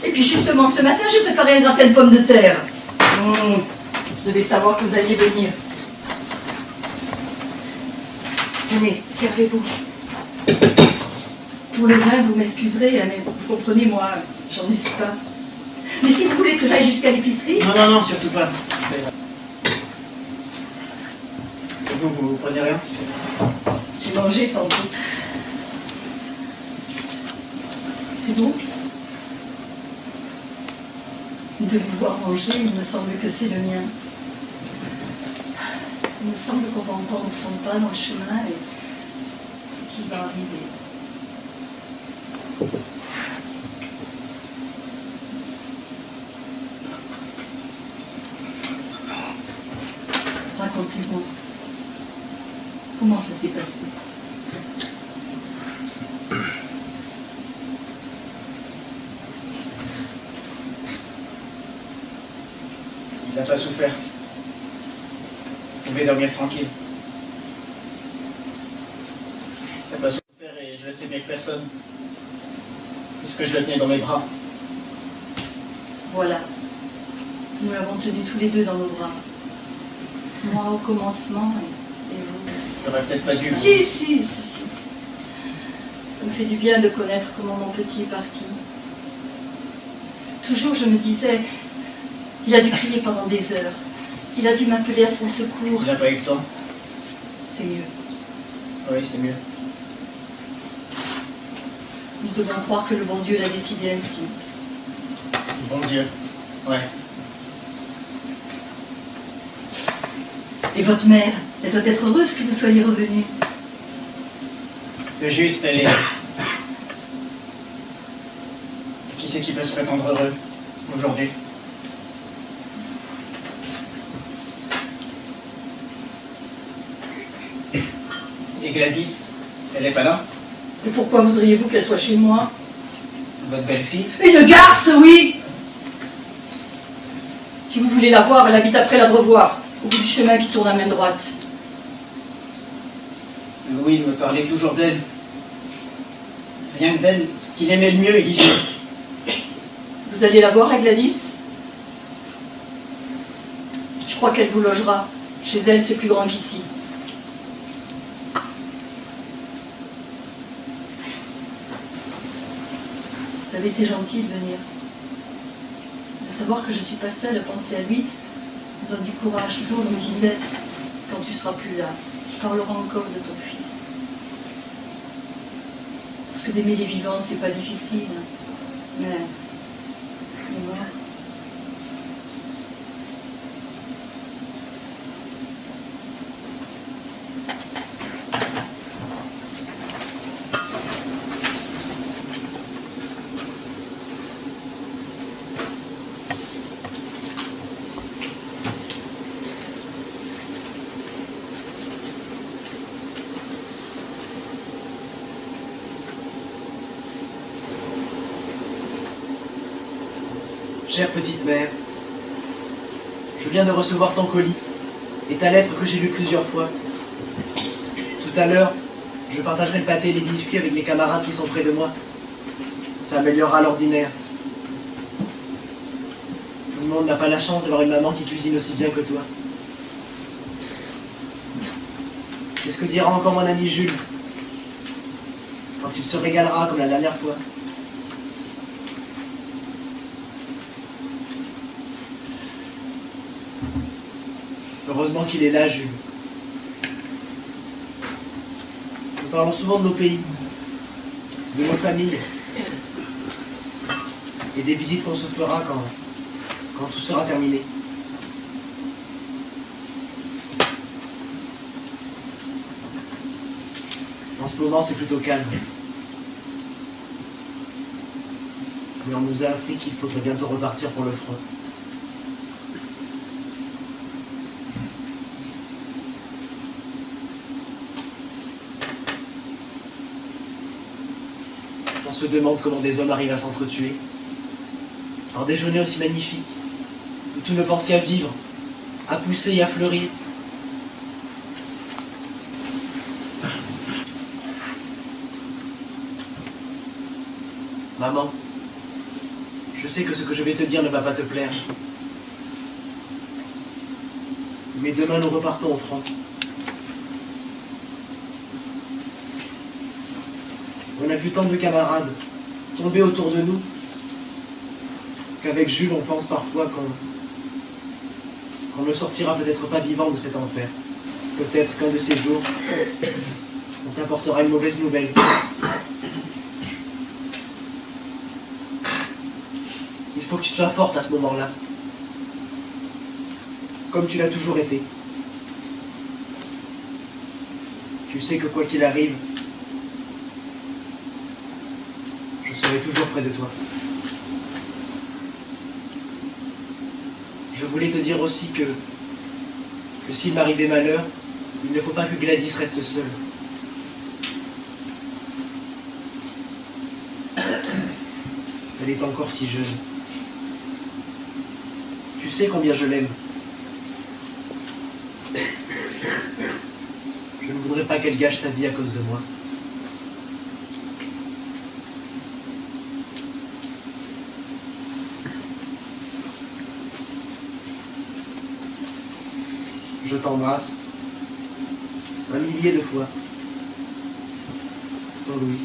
Et puis justement, ce matin, j'ai préparé un gratin de pommes de terre. Je devais savoir que vous alliez venir. Tenez, servez-vous. Pour le vin, vous m'excuserez, hein, mais vous comprenez, moi, j'en use pas. Mais si vous voulez que j'aille jusqu'à l'épicerie... Non, surtout pas. Et vous prenez rien? J'ai mangé tantôt. C'est bon? De vous voir manger, il me semble que c'est le mien. Il me semble qu'on va entendre son pas dans le chemin et qu'il va arriver. Racontez-moi. Comment ça s'est passé? Il n'a pas souffert. Vous pouvez dormir tranquille. Il n'a pas souffert et je le sais mieux que personne. Puisque je le tenais dans mes bras. Voilà. Nous l'avons tenu tous les deux dans nos bras. Moi au commencement et vous. J'aurais peut-être pas dû. Si. Ça me fait du bien de connaître comment mon petit est parti. Toujours je me disais, il a dû crier pendant des heures. Il a dû m'appeler à son secours. Il n'a pas eu le temps. C'est mieux. Oui, c'est mieux. Nous devons croire que le bon Dieu l'a décidé ainsi. Bon Dieu. Ouais. Et votre mère, elle doit être heureuse que vous soyez revenu. Le juste, elle est. Qui c'est qui peut se prétendre heureux aujourd'hui? Et Gladys, elle est pas là? Et pourquoi voudriez-vous qu'elle soit chez moi? Votre belle-fille? Une garce, oui! Si vous voulez la voir, elle habite après l'Abreuvoir, au bout du chemin qui tourne à main droite. Louis me parlait toujours d'elle. Rien que d'elle, ce qu'il aimait le mieux, il disait. Vous allez la voir, la Gladys? Je crois qu'elle vous logera. Chez elle, c'est plus grand qu'ici. Vous avez été gentil de venir. De savoir que je ne suis pas seule à penser à lui me donne du courage. Toujours, je me disais, quand tu seras plus là, tu parleras encore de ton fils. Parce que d'aimer les vivants, c'est pas difficile. Mais les morts. Chère petite mère, je viens de recevoir ton colis et ta lettre que j'ai lue plusieurs fois. Tout à l'heure, je partagerai le pâté et les biscuits avec les camarades qui sont près de moi. Ça améliorera l'ordinaire. Tout le monde n'a pas la chance d'avoir une maman qui cuisine aussi bien que toi. Qu'est-ce que dira encore mon ami Jules quand il se régalera comme la dernière fois? Heureusement qu'il est là, Jules. Nous parlons souvent de nos pays, de nos familles, et des visites qu'on se fera quand tout sera terminé. En ce moment, c'est plutôt calme. Mais on nous a appris qu'il faudrait bientôt repartir pour le front. On se demande comment des hommes arrivent à s'entretuer. Un déjeuner aussi magnifique, où tout ne pense qu'à vivre, à pousser et à fleurir. Maman, je sais que ce que je vais te dire ne va pas te plaire. Mais demain, nous repartons au front. On a vu tant de camarades tomber autour de nous qu'avec Jules, on pense parfois qu'on ne sortira peut-être pas vivant de cet enfer. Peut-être qu'un de ces jours, on t'apportera une mauvaise nouvelle. Il faut que tu sois forte à ce moment-là. Comme tu l'as toujours été. Tu sais que quoi qu'il arrive, je serai toujours près de toi. Je voulais te dire aussi que s'il m'arrivait malheur, il ne faut pas que Gladys reste seule. Elle est encore si jeune. Tu sais combien je l'aime. Je ne voudrais pas qu'elle gâche sa vie à cause de moi. Je t'embrasse 1 millier de fois. Ton Louis.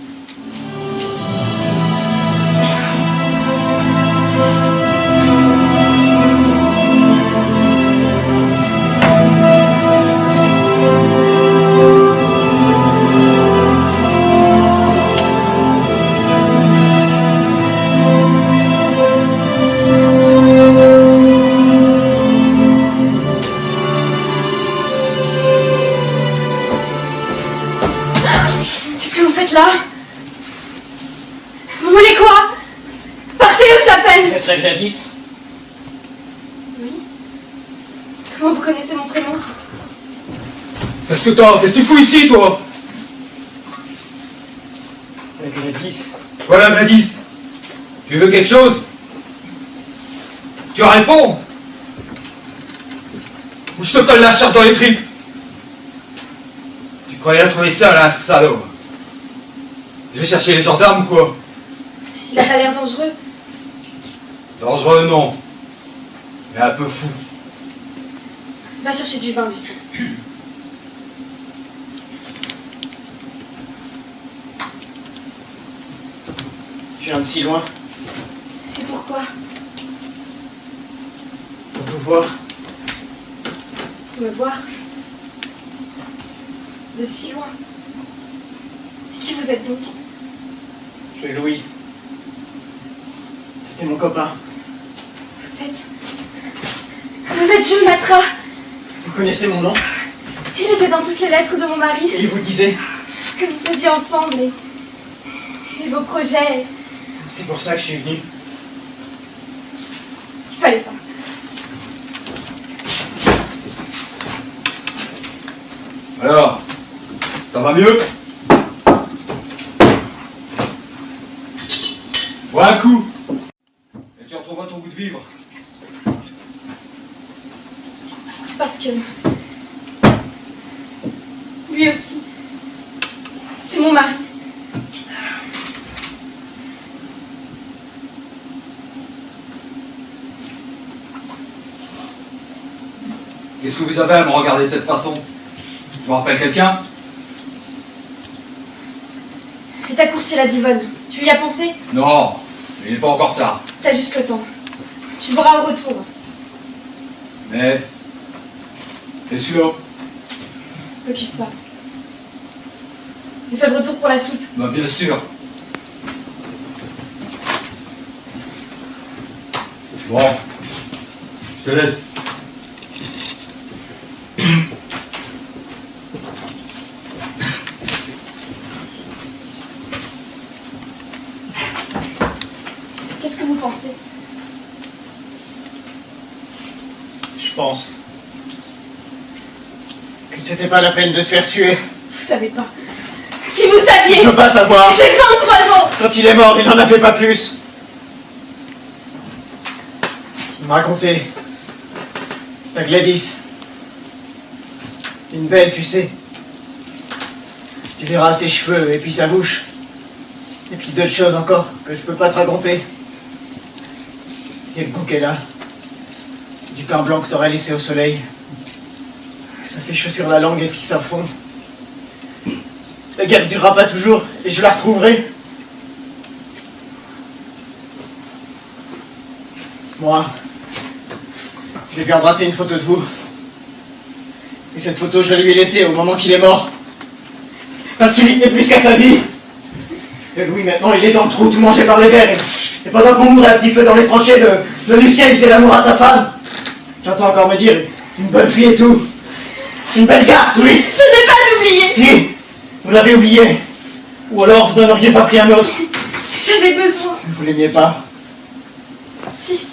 Là? Vous voulez quoi? Partez ou j'appelle? Vous êtes la Gladys? Oui. Comment vous connaissez mon prénom? Qu'est-ce que tu fous ici, toi? La Gladys. Voilà, Gladys. Tu veux quelque chose? Tu réponds? Ou je te colle la chasse dans les tripes? Tu croyais la trouver ça, là, salaud? Je vais chercher les gendarmes, quoi. Il a pas l'air dangereux. Dangereux, non. Mais un peu fou. Va chercher du vin, Lucie. Je viens de si loin Et pourquoi? pour vous voir. Pour me voir? De si loin. Qui vous êtes donc? Je suis Louis. C'était mon copain. Vous êtes Jules Matra. Vous connaissez mon nom? Il était dans toutes les lettres de mon mari. Et il vous disait? Ce que vous faisiez ensemble et vos projets. C'est pour ça que je suis venu. Il fallait pas. Alors, ça va mieux? Bois un coup. Et tu retrouveras ton goût de vivre. Parce que lui aussi, c'est mon mari. Qu'est-ce que vous avez à me regarder de cette façon? Je me rappelle quelqu'un? Et ta course chez la Divonne, tu y as pensé? Non, il n'est pas encore tard. T'as juste le temps. Tu boiras au retour. Mais... Et celui-là? T'occupe pas. Et sois de retour pour la soupe. Bah bien sûr. Bon, je te laisse. Qu'est-ce que vous pensez? Je pense que c'était pas la peine de se faire tuer. Vous savez pas. Si vous saviez! Je veux pas savoir. J'ai 23 ans! Quand il est mort, il n'en a fait pas plus. Il me racontait la Gladys. Une belle, tu sais. Tu verras ses cheveux et puis sa bouche. Et puis d'autres choses encore que je peux pas te raconter. Quel goût qu'elle a. Du pain blanc que t'aurais laissé au soleil. Ça fait chaud sur la langue et puis ça fond. La guerre ne durera pas toujours et je la retrouverai. Moi, je lui ai embrasser une photo de vous. Et cette photo, je la lui ai laissée au moment qu'il est mort. Parce qu'il y tenait plus qu'à sa vie. Et Louis, maintenant, il est dans le trou, tout mangé par les vers. Et pendant qu'on mourait à petit feu dans les tranchées, le Lucien, il faisait l'amour à sa femme. J'entends encore me dire, une bonne fille et tout. Une belle garce, oui. Je n'ai pas oublié. Si, vous l'avez oublié. Ou alors, vous n'en auriez pas pris un autre. J'avais besoin. Vous l'aimiez pas. Si,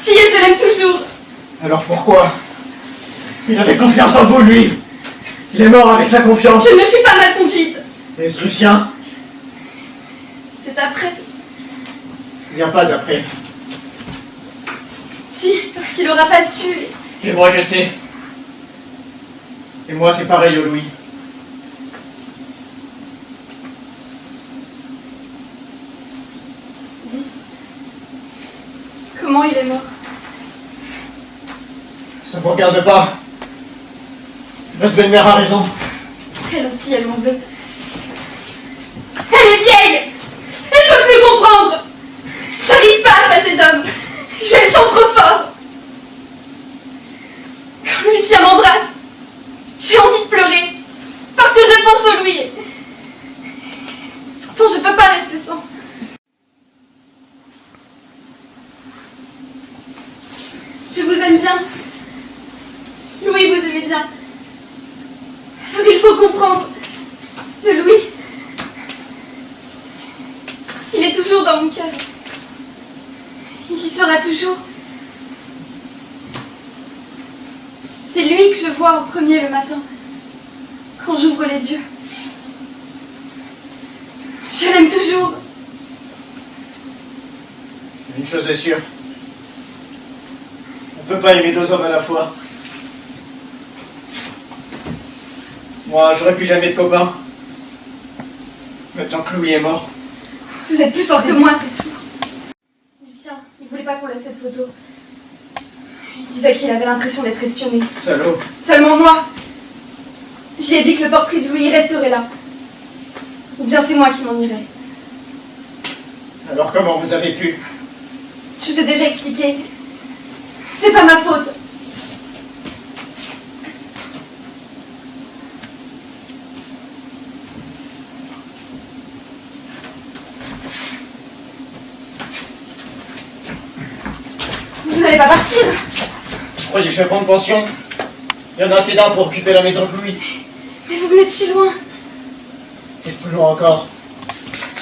et je l'aime toujours. Alors pourquoi? Il avait confiance en vous, lui. Il est mort avec sa confiance. Je ne me suis pas mal conduite. Et ce Lucien, C'est après. il n'y a pas d'après. Si, parce qu'il n'aura pas su. Et moi, je sais. Et moi, c'est pareil au Louis. Dites. Comment il est mort? Ça vous regarde pas. Votre belle-mère a raison. Elle aussi, elle m'en veut. Elle est vieille. Elle ne peut plus comprendre. J'arrive pas à passer d'homme. J'ai le sang trop fort. Quand Lucien m'embrasse, j'ai envie de pleurer. Parce que je pense au Louis. Pourtant, je peux pas rester sans. Je vous aime bien. Louis, vous aimez bien. Alors il faut comprendre. Le Louis, il est toujours dans mon cœur. Il y sera toujours. C'est lui que je vois en premier le matin, quand j'ouvre les yeux. Je l'aime toujours. Une chose est sûre. On ne peut pas aimer deux hommes à la fois. Moi, j'aurais plus jamais de copain. Maintenant que Louis est mort. Vous êtes plus fort que moi, c'est tout. Lucien, il voulait pas qu'on laisse cette photo. Il disait qu'il avait l'impression d'être espionné. Salaud. Seulement moi. J'y ai dit que le portrait de Louis resterait là. Ou bien c'est moi qui m'en irais. Alors comment vous avez pu? Je vous ai déjà expliqué. C'est pas ma faute. Vous n'allez pas partir? Vous croyez que je vais prendre pension? Il y en a assez d'un pour occuper la maison de Louis. Mais vous venez de si loin. Et plus loin encore.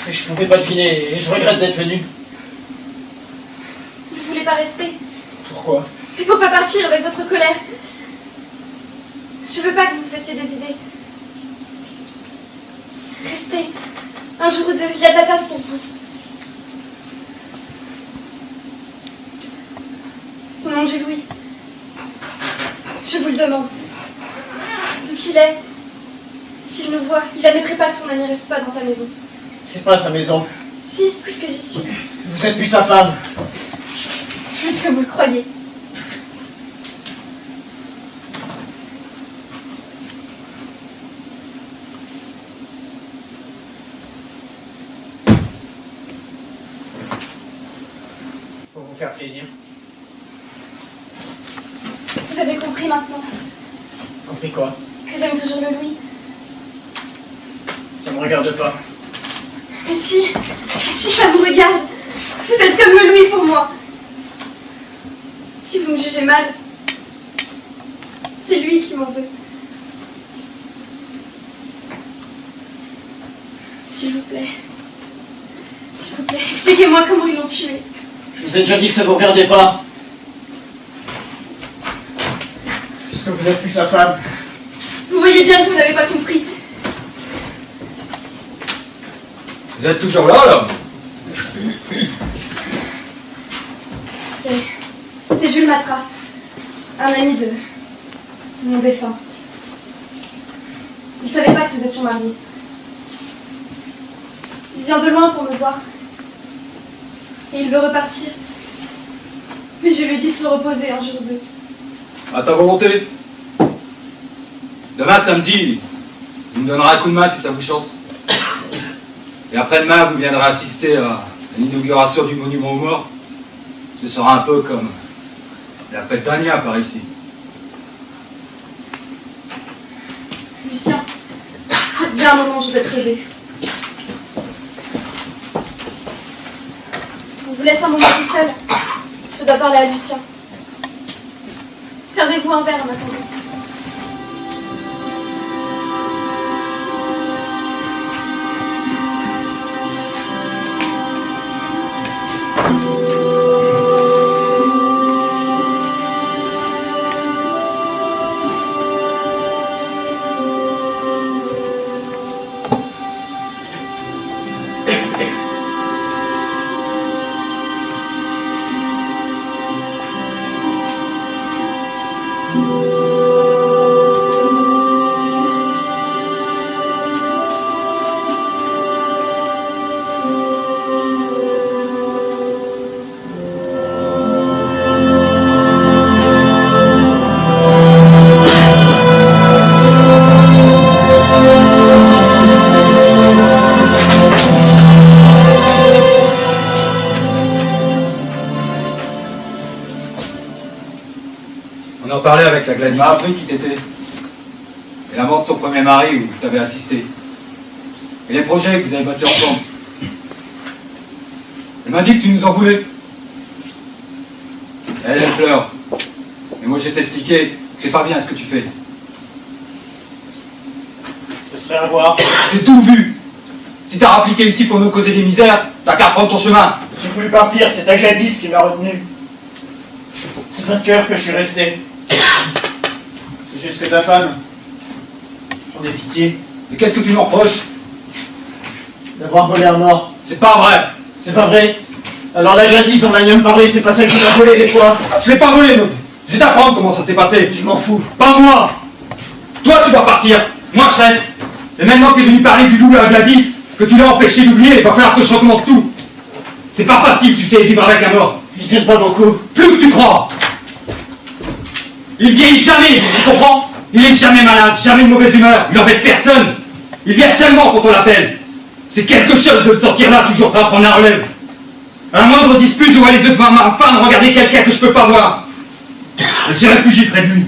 Et je pouvais pas deviner, et je regrette d'être venu. Vous voulez pas rester? Pourquoi? Mais pour pas partir avec votre colère. Je veux pas que vous fassiez des idées. Restez. Un jour ou deux, il y a de la place pour vous. Au nom du Louis, je vous le demande. D'où qu'il est, s'il nous voit, il n'admettrait pas que son ami reste pas dans sa maison. C'est pas sa maison. Si, puisque j'y suis. Vous êtes plus sa femme. Plus que vous le croyez. Pour vous faire plaisir. Vous avez compris maintenant Compris quoi? que j'aime toujours le Louis. Ça me regarde pas. Et si ça vous regarde, vous êtes comme le Louis pour moi. Si vous me jugez mal, c'est lui qui m'en veut. S'il vous plaît, expliquez-moi comment ils l'ont tué. Je vous ai déjà dit que ça vous regardait pas. Puisque vous êtes plus sa femme. Vous voyez bien que vous n'avez pas compris. Vous êtes toujours là, l'homme? C'est Jules Matra, un ami de mon défunt. Il savait pas que vous êtes son mari. Il vient de loin pour me voir. Et il veut repartir. Mais je lui ai dit de se reposer un jour ou deux. À ta volonté. Demain samedi, vous me donnerez un coup de main si ça vous chante. Et après-demain, vous viendrez assister à l'inauguration du monument aux morts. Ce sera un peu comme la fête d'Ania par ici. Lucien, viens un moment, je vais te creuser. On vous laisse un moment tout seul. Je dois parler à Lucien. Servez-vous un verre en attendant. On en parlait avec la Gladys. m'a appris qui t'étais. Et la mort de son premier mari où tu avais assisté. Et les projets que vous avez bâtis ensemble. Elle m'a dit que tu nous en voulais. Elle pleure. Et moi je vais t'expliquer que c'est pas bien ce que tu fais. Ce serait à voir. J'ai tout vu. Si t'as rappliqué ici pour nous causer des misères, t'as qu'à prendre ton chemin. J'ai voulu partir, c'est ta Gladys qui m'a retenu. C'est pas de cœur que je suis resté. C'est juste que ta femme, j'en ai pitié. Et qu'est-ce que tu nous reproches? D'avoir volé un mort. C'est pas vrai. C'est pas vrai. Alors la Gladys, on a rien me parler, c'est pas ça que tu m'as volé des fois. Je l'ai pas volé, non. Je vais t'apprendre comment ça s'est passé. Je m'en fous. Pas moi. Toi, tu vas partir. Moi, je reste. Et maintenant que t'es venu parler du loup à Gladys, que tu l'as empêché d'oublier, il va falloir que je recommence tout. C'est pas facile, tu sais, vivre avec un mort. Je tire pas beaucoup. Plus que tu crois. Il vieillit jamais, tu comprends? Il est jamais malade, jamais de mauvaise humeur. Il n'embête personne. Il vient seulement quand on l'appelle. C'est quelque chose de le sentir là, toujours prêt à prendre la relève. À la moindre dispute, je vois les yeux devant ma femme regarder quelqu'un que je peux pas voir. Elle se réfugie près de lui.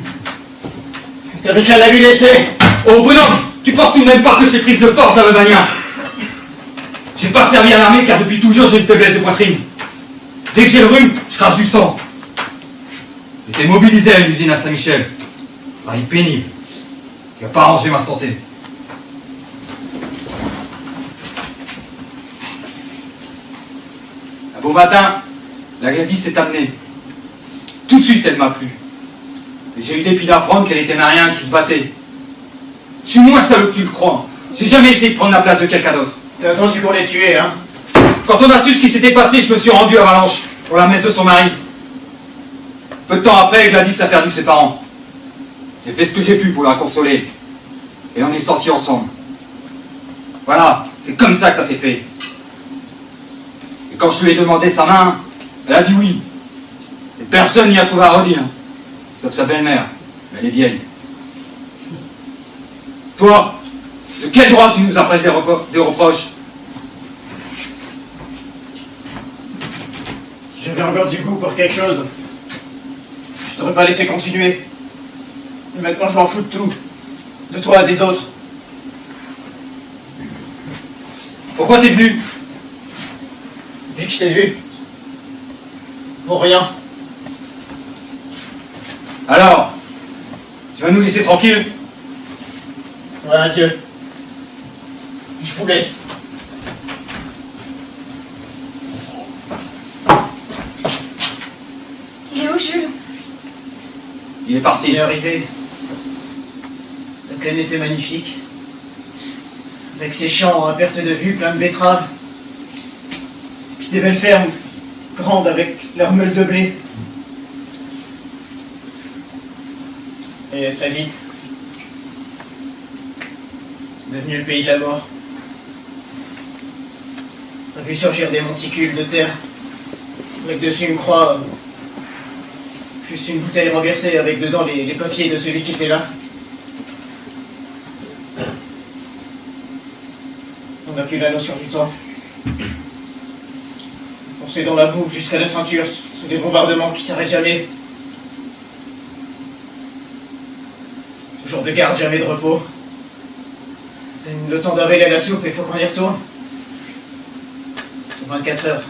T'avais qu'à la lui laisser. Oh bonhomme, tu penses tout de même pas que je t'ai prise de force à Levania? J'ai pas servi à l'armée car depuis toujours j'ai une faiblesse de poitrine. Dès que j'ai le rhume, je crache du sang. J'étais mobilisé à l'usine à Saint-Michel. Travail pénible, qui n'a pas arrangé ma santé. Un beau matin, la Gladys s'est amenée. Tout de suite, elle m'a plu. Et j'ai eu dépit d'apprendre qu'elle était mariée qui se battait. Je suis moins salaud que tu le crois. J'ai jamais essayé de prendre la place de quelqu'un d'autre. T'as attendu qu'on les tué, hein? Quand on a su ce qui s'était passé, je me suis rendu à Valence pour la messe de son mari. Peu de temps après, Gladys a perdu ses parents. J'ai fait ce que j'ai pu pour la consoler. Et on est sortis ensemble. Voilà, c'est comme ça que ça s'est fait. Et quand je lui ai demandé sa main, elle a dit oui. Et personne n'y a trouvé à redire. Sauf sa belle-mère. Elle est vieille. Toi, de quel droit tu nous adresses des reproches? Si j'avais encore du goût pour quelque chose, je t'aurais pas laissé continuer. Mais maintenant je m'en fous de tout. De toi, des autres. Pourquoi t'es venu? Vu que je t'ai vu. Pour rien. Alors, tu vas nous laisser tranquilles? Ouais, adieu. Je vous laisse. Il est où, Jules? Il est parti. Il est arrivé. La plaine était magnifique. Avec ses champs à perte de vue, plein de betteraves. Puis des belles fermes, grandes avec leurs meules de blé. Et très vite, devenu le pays de la mort. On a vu surgir des monticules de terre, avec dessus une croix Juste une bouteille renversée avec dedans les papiers de celui qui était là. On n'a plus la notion du temps. On s'est dans la boue jusqu'à la ceinture, sous des bombardements qui s'arrêtent jamais. Toujours de garde, jamais de repos. Le temps d'avaler la soupe, il faut qu'on y retourne. C'est 24 heures.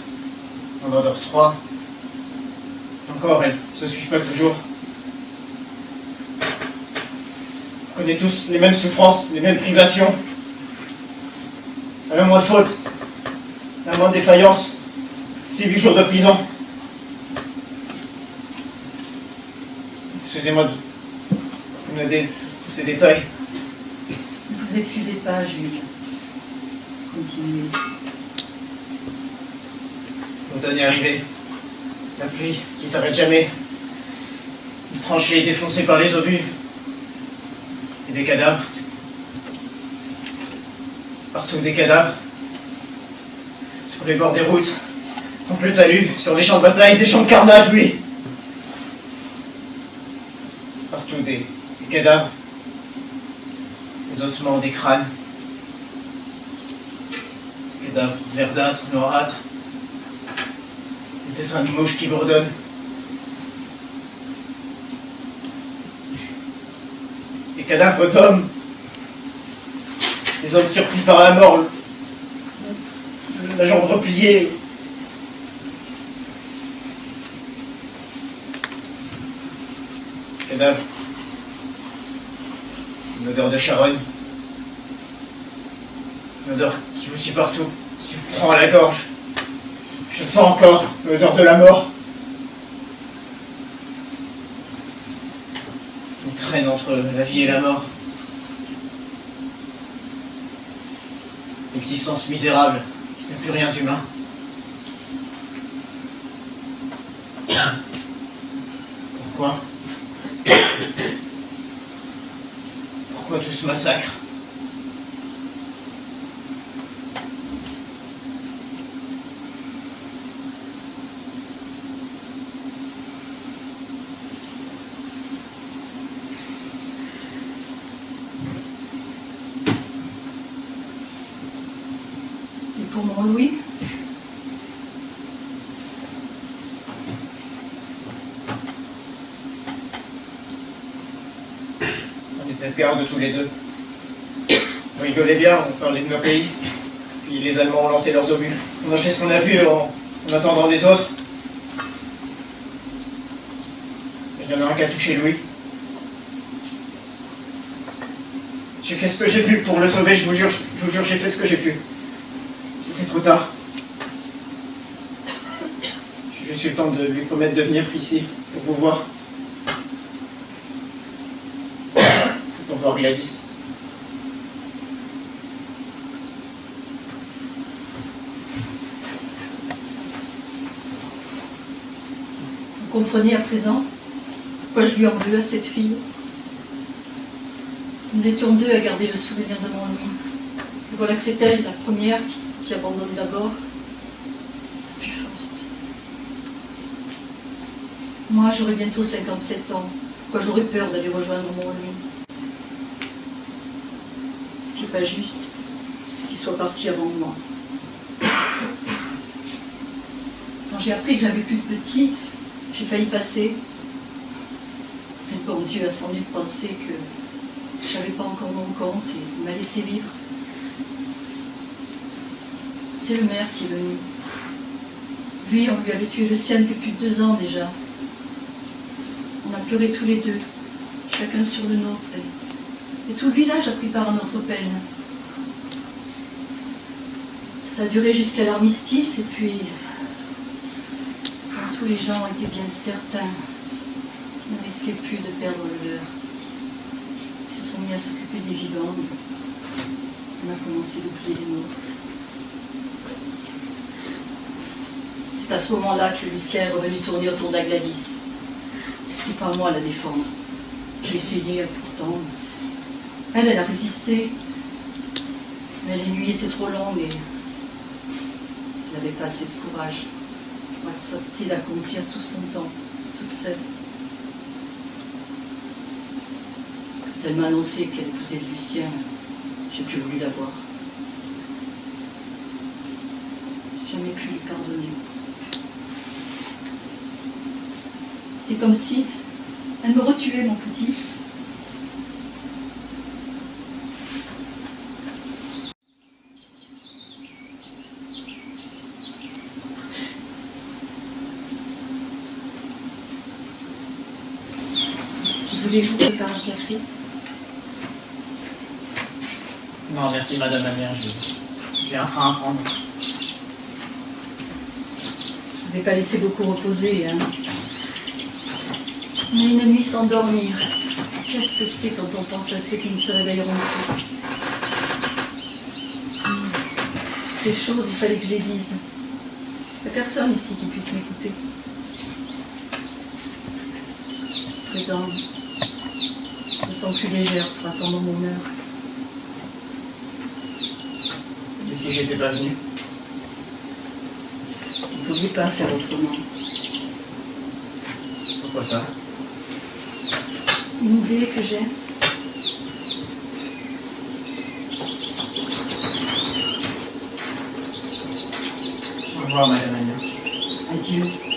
On en dort 3. Encore, elles ne se suivent pas toujours. On connaît tous les mêmes souffrances, les mêmes privations. À la moindre faute, à la moindre défaillance, c'est 8 jours de prison. Excusez-moi de vous donner tous ces détails. Ne vous excusez pas, Jules. Continuez. L'automne est arrivé. La pluie qui s'arrête jamais. Une tranchée défoncée par les obus. Et des cadavres. Partout des cadavres. Sur les bords des routes. Contre le talus. Sur les champs de bataille. Des champs de carnage, oui. Partout des cadavres. Des ossements, des crânes. Cadavres verdâtres, noirâtres. Des essaims de mouches qui bourdonnent. Des cadavres d'hommes. Des hommes surpris par la mort. La jambe repliée. Cadavres. Une odeur de charogne. Une odeur qui vous suit partout, qui vous prend à la gorge. Je sens encore l'odeur de la mort. On traîne entre la vie et la mort. L'existence misérable, il n'y a plus rien d'humain. Pourquoi? Pourquoi tout ce massacre? Et pour mon Louis? On était de garde tous les deux. On rigolait bien, on parlait de nos pays. Puis les Allemands ont lancé leurs obus. On a fait ce qu'on a vu en attendant les autres. Il y en a un qui a touché Louis. J'ai fait ce que j'ai pu pour le sauver, je vous jure, j'ai fait ce que j'ai pu. C'était trop tard. J'ai juste eu le temps de lui promettre de venir ici, pour vous voir. Pour voir Gladys. Vous comprenez à présent pourquoi je lui en veux à cette fille? Nous étions deux à garder le souvenir de mon Louis. Et voilà que c'est elle, la première, qui abandonne d'abord, la plus forte. Moi, j'aurai bientôt 57 ans. Pourquoi j'aurais peur d'aller rejoindre mon Louis? Ce qui n'est pas juste, c'est qu'il soit parti avant moi. Quand j'ai appris que j'avais plus de petits, j'ai failli passer. Mais bon Dieu a sans doute pensé que j'avais pas encore mon compte et il m'a laissé vivre. C'est le maire qui est venu. Lui, on lui avait tué le sien depuis plus de 2 ans déjà. On a pleuré tous les deux, chacun sur le nôtre. Et tout le village a pris part à notre peine. Ça a duré jusqu'à l'armistice et puis... quand tous les gens étaient bien certains qu'ils ne risquaient plus de perdre le leur, ils se sont mis à s'occuper des vivants. On a commencé d'oublier les nôtres. C'est à ce moment-là que Lucien est revenu tourner autour d'Agladys. Ce n'est pas moi à la défendre. J'ai essayé pourtant. Elle a résisté. Mais les nuits étaient trop longues et elle n'avait pas assez de courage pour accepter d'accomplir tout son temps, toute seule. Elle m'a annoncé qu'elle épousait Lucien. J'ai plus voulu la voir. J'ai jamais pu lui pardonner. C'était comme si elle me retuait, mon petit. Vous voulez que je vous prépare un café? Non, merci madame la mère, j'ai un train à prendre. Je vous ai pas laissé beaucoup reposer, hein. Mais une nuit sans dormir. Qu'est-ce que c'est quand on pense à ceux qui ne se réveilleront plus? Ces choses, il fallait que je les dise. Il n'y a personne ici qui puisse m'écouter. À présent, je me sens plus légère pour attendre mon heure. Et si j'étais pas venu? Vous ne pouviez pas faire autrement. Pourquoi ça? Une idée que j'ai. Au revoir madame la mère. Adieu.